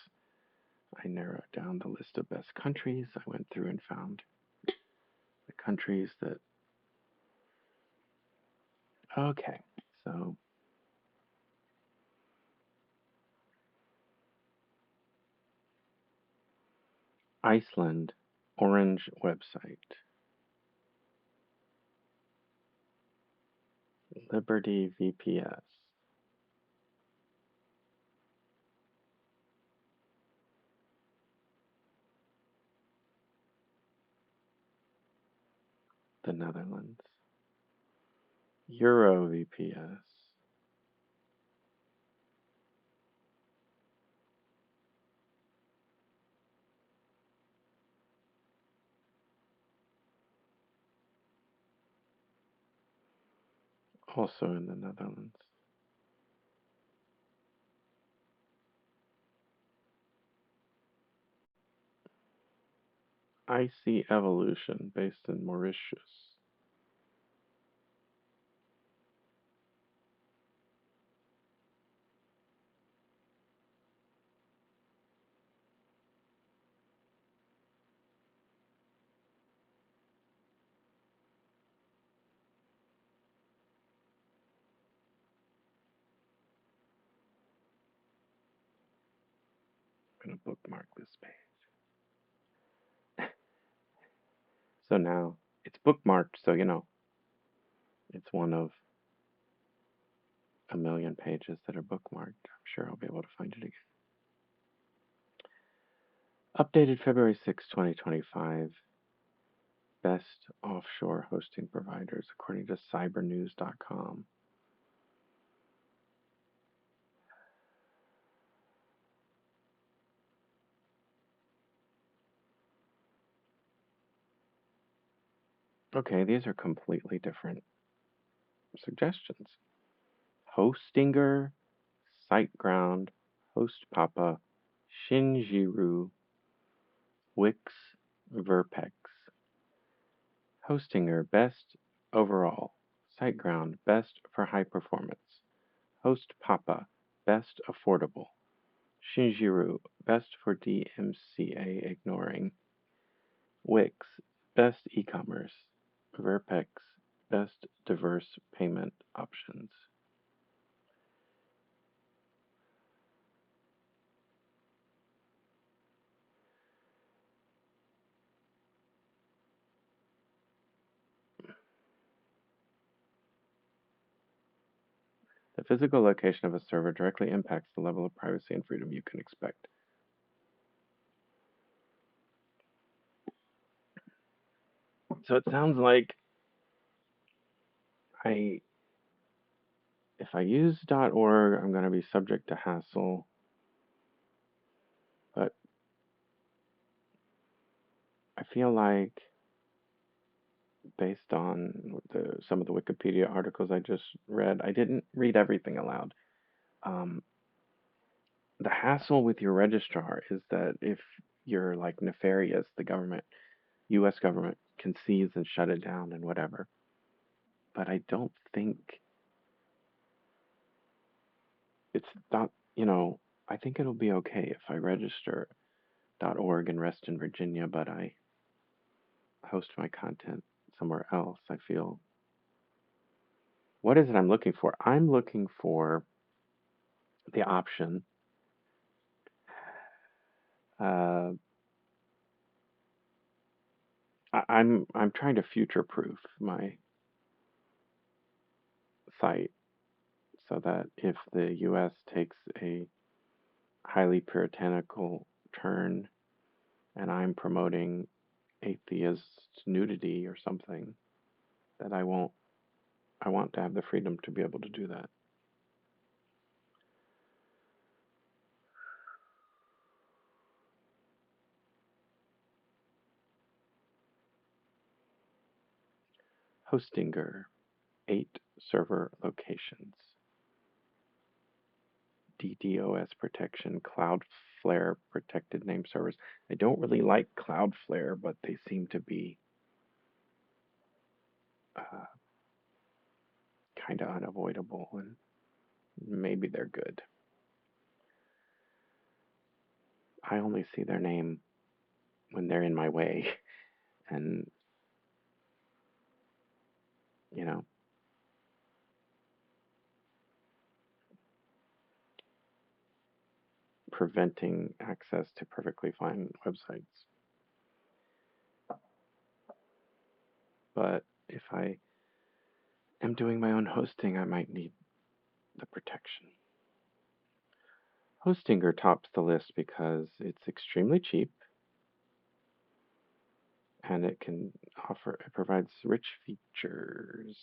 I narrowed down the list of best countries, I went through and found the countries that. Okay, so Iceland, Orange website. Liberty VPS. The Netherlands. Euro VPS. Also in the Netherlands. Icy Evolution, based in Mauritius. I'm going to bookmark this page. So now it's bookmarked, so it's one of a million pages that are bookmarked. I'm sure I'll be able to find it again. Updated February 6, 2025. Best offshore hosting providers according to cybernews.com. Okay, these are completely different suggestions. Hostinger, SiteGround, HostPapa, Shinjiru, Wix, Verpex. Hostinger, best overall. SiteGround, best for high performance. HostPapa, best affordable. Shinjiru, best for DMCA ignoring. Wix, best e-commerce. Verpex, best diverse payment options. The physical location of a server directly impacts the level of privacy and freedom you can expect. So it sounds like I if I use .org, I'm going to be subject to hassle, but I feel like based on some of the Wikipedia articles I just read, I didn't read everything aloud. Um, the hassle with your registrar is that if you're like nefarious, the government, U.S. government, can seize and shut it down and whatever. But I don't think it's not, I think it'll be okay if I register .org in Reston, Virginia, but I host my content somewhere else. I feel, what is it I'm looking for? I'm looking for the option. Uh, I'm trying to future-proof my site so that if the U.S. takes a highly puritanical turn and I'm promoting atheist nudity or something, that I want to have the freedom to be able to do that. Hostinger, 8 server locations. DDoS protection, Cloudflare protected name servers. I don't really like Cloudflare, but they seem to be uh, kind of unavoidable, and maybe they're good. I only see their name when they're in my way, and you know, preventing access to perfectly fine websites. But if I am doing my own hosting, I might need the protection. Hostinger tops the list because it's extremely cheap and it provides rich features.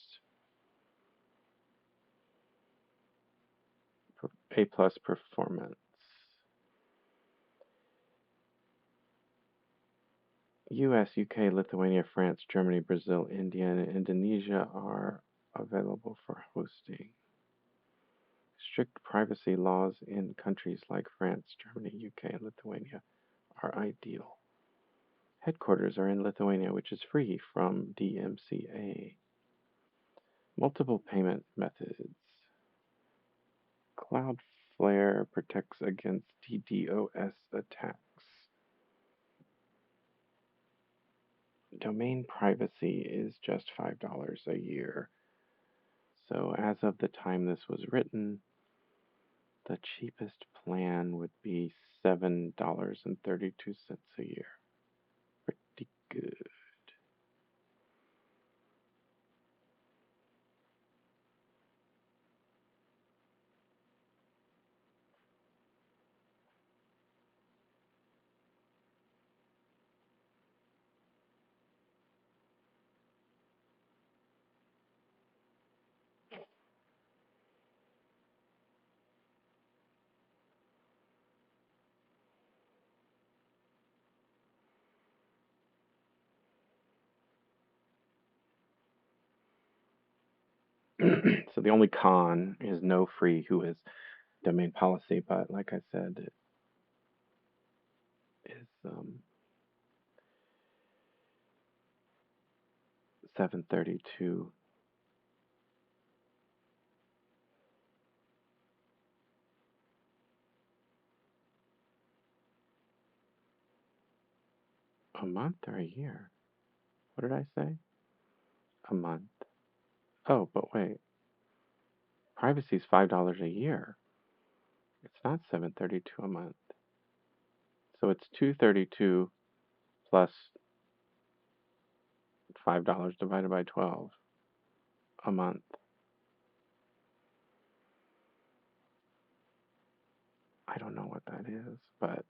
A plus performance. US, UK, Lithuania, France, Germany, Brazil, India, and Indonesia are available for hosting. Strict privacy laws in countries like France, Germany, UK, and Lithuania are ideal. Headquarters are in Lithuania, which is free from DMCA. Multiple payment methods. Cloudflare protects against DDoS attacks. Domain privacy is just $5 a year. So as of the time this was written, the cheapest plan would be $7.32 a year. Pretty good. So the only con is no free WHOIS domain policy, but like I said, it is $7.32 a month or a year. What did I say? A month. Oh, but wait. Privacy is $5 a year. It's not $7.32 a month. So it's $2.32 plus $5 divided by 12 a month. I don't know what that is, but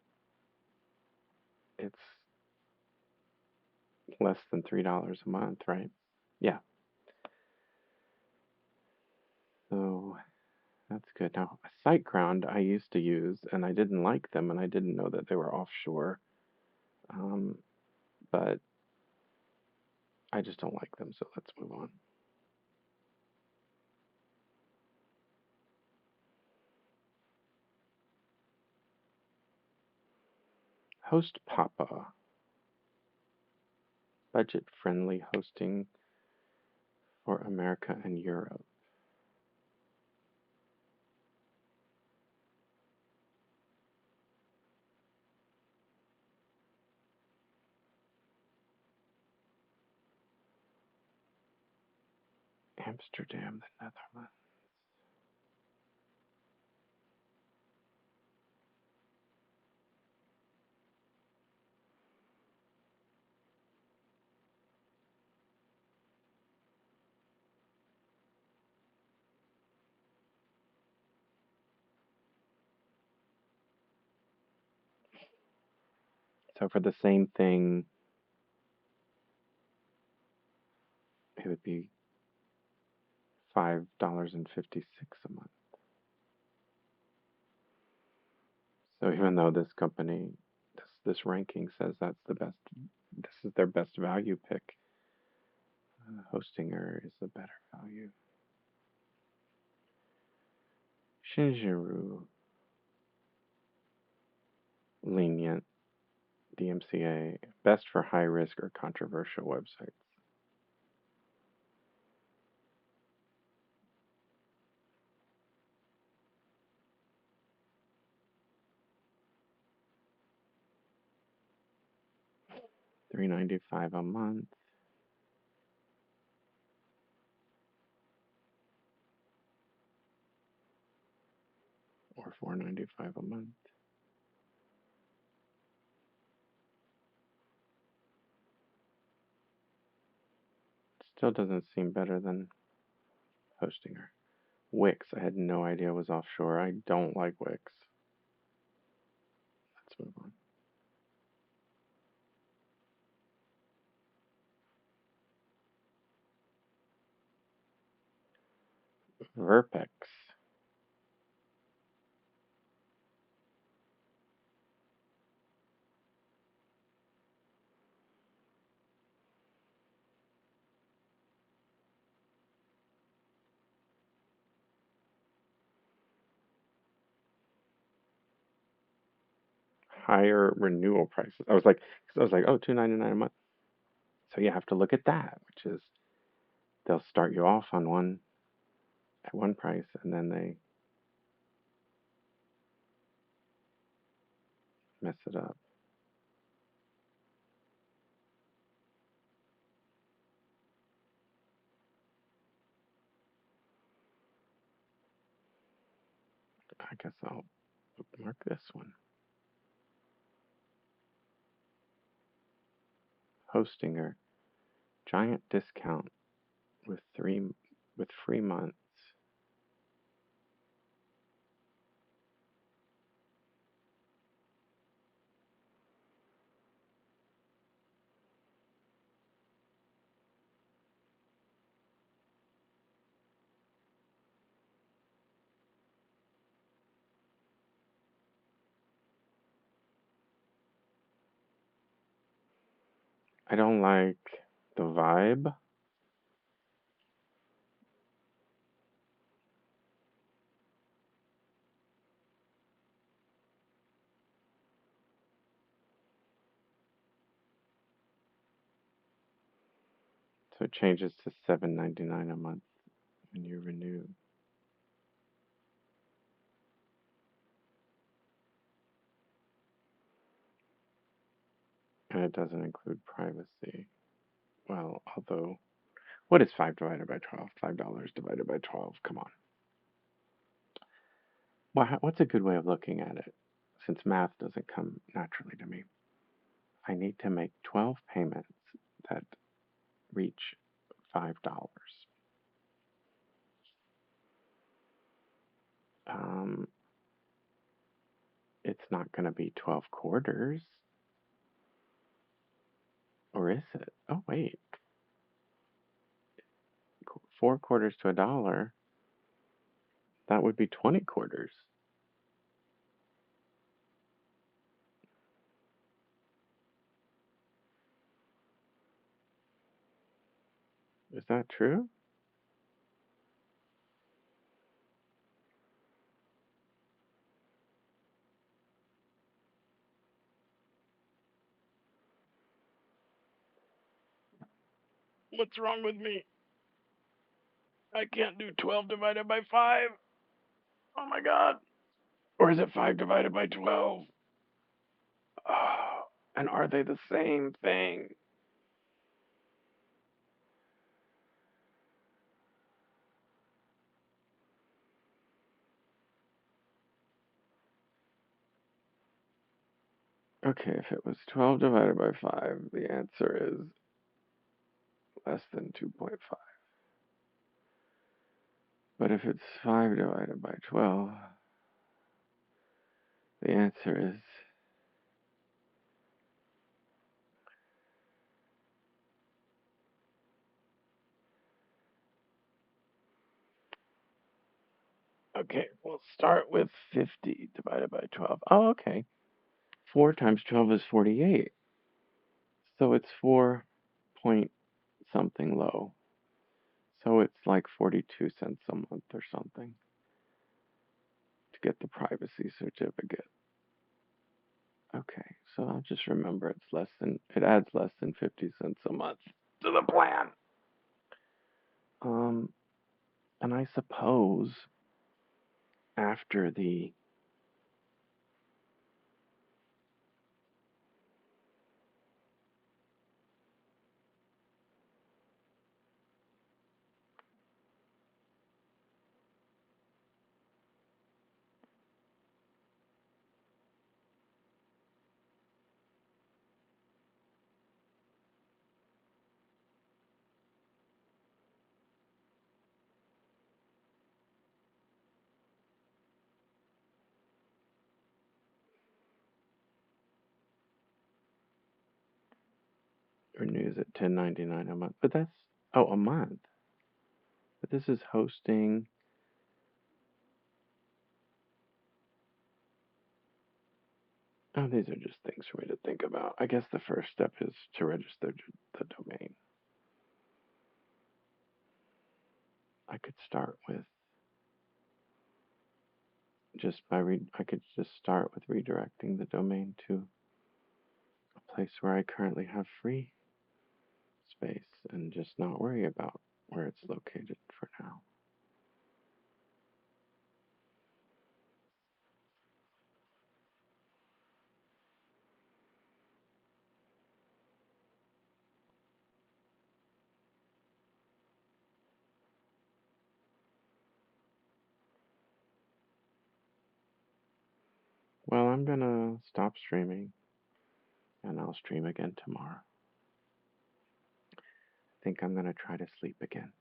it's less than $3 a month, right? Yeah. So that's good. Now, SiteGround I used to use, and I didn't like them, and I didn't know that they were offshore. But I just don't like them, so let's move on. HostPapa, budget-friendly hosting for America and Europe. Amsterdam, the Netherlands. So for the same thing, it would be $5.56 a month. So even though this company, this ranking says that's the best, this is their best value pick, Hostinger is the better value. Shinjiru, lenient, DMCA, best for high risk or controversial websites. $3.95 a month. Or $4.95 a month. Still doesn't seem better than Hostinger. Wix, I had no idea was offshore. I don't like Wix. Let's move on. Verpex. Higher renewal prices. I was like, oh, $2.99 a month. So you have to look at that, which is they'll start you off on one at one price and then they mess it up. I guess I'll bookmark this one. Hostinger, giant discount with free months. I don't like the vibe. So it changes to $7.99 a month when you renew. And it doesn't include privacy. Well, although, what is 5 divided by 12? $5 divided by 12. Come on. Well, what's a good way of looking at it? Since math doesn't come naturally to me, I need to make 12 payments that reach $5. Um, it's not going to be 12 quarters. Or is it? Oh, wait. 4 quarters to $1. That would be 20 quarters. Is that true? What's wrong with me? I can't do 12 divided by 5. Oh my god. Or is it 5 divided by 12? Oh, and are they the same thing? Okay, if it was 12 divided by 5, the answer is less than 2.5. But if it's 5 divided by 12, the answer is okay, we'll start with 50 divided by 12. Oh, okay. 4 times 12 is 48. So it's 4 point something low. So it's like 42 cents a month or something to get the privacy certificate. Okay, so I'll just remember it adds less than 50 cents a month to the plan. Um, and I suppose after the renews at $10.99 a month, but that's a month. But this is hosting. Oh, these are just things for me to think about. I guess the first step is to register the domain. I could start with I could just start with redirecting the domain to a place where I currently have free space and just not worry about where it's located for now. Well, I'm gonna stop streaming and I'll stream again tomorrow. I think I'm gonna try to sleep again.